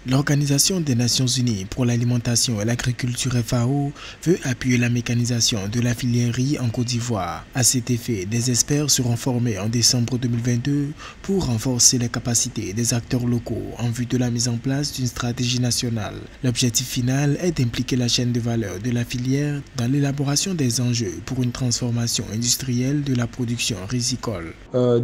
L'Organisation des Nations Unies pour l'alimentation et l'agriculture FAO veut appuyer la mécanisation de la filière riz en Côte d'Ivoire. À cet effet, des experts seront formés en décembre 2022 pour renforcer les capacités des acteurs locaux en vue de la mise en place d'une stratégie nationale. L'objectif final est d'impliquer la chaîne de valeur de la filière dans l'élaboration des enjeux pour une transformation industrielle de la production risicole.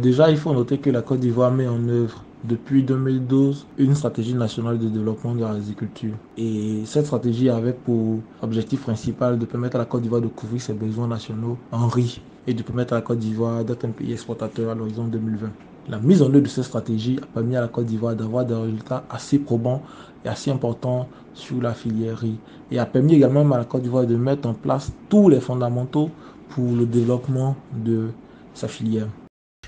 Déjà, il faut noter que la Côte d'Ivoire met en œuvre depuis 2012 une stratégie nationale de développement de l'agriculture. Et cette stratégie avait pour objectif principal de permettre à la Côte d'Ivoire de couvrir ses besoins nationaux en riz et de permettre à la Côte d'Ivoire d'être un pays exportateur à l'horizon 2020. La mise en œuvre de cette stratégie a permis à la Côte d'Ivoire d'avoir des résultats assez probants et assez importants sur la filière riz. Et a permis également à la Côte d'Ivoire de mettre en place tous les fondamentaux pour le développement de sa filière.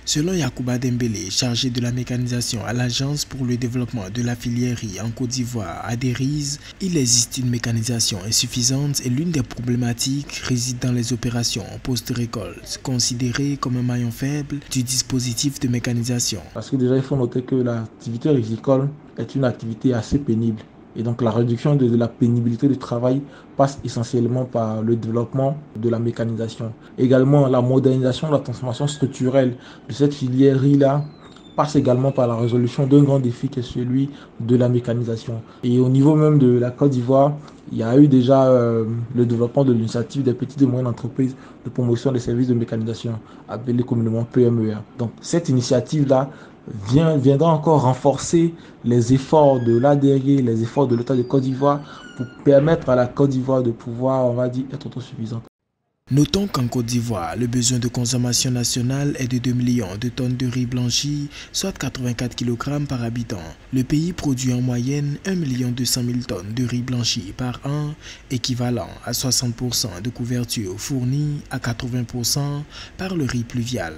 Selon Yacouba Dembélé, chargé de la mécanisation à l'Agence pour le développement de la filière riz en Côte d'Ivoire, ADERIZ, il existe une mécanisation insuffisante et l'une des problématiques réside dans les opérations post-récolte, considérées comme un maillon faible du dispositif de mécanisation. Parce que déjà, il faut noter que l'activité risicole est une activité assez pénible. Et donc la réduction de la pénibilité du travail passe essentiellement par le développement de la mécanisation. Également, la modernisation, la transformation structurelle de cette filière riz-là passe également par la résolution d'un grand défi qui est celui de la mécanisation. Et au niveau même de la Côte d'Ivoire, il y a eu déjà le développement de l'initiative des petites et moyennes entreprises de promotion des services de mécanisation, appelée communément PMER. Donc cette initiative-là viendra encore renforcer les efforts de l'ADERI, les efforts de l'État de Côte d'Ivoire pour permettre à la Côte d'Ivoire de pouvoir, on va dire, être autosuffisante. Notons qu'en Côte d'Ivoire, le besoin de consommation nationale est de 2 millions de tonnes de riz blanchi, soit 84 kg par habitant. Le pays produit en moyenne 1 200 000 tonnes de riz blanchi par an, équivalent à 60% de couverture fournie à 80% par le riz pluvial.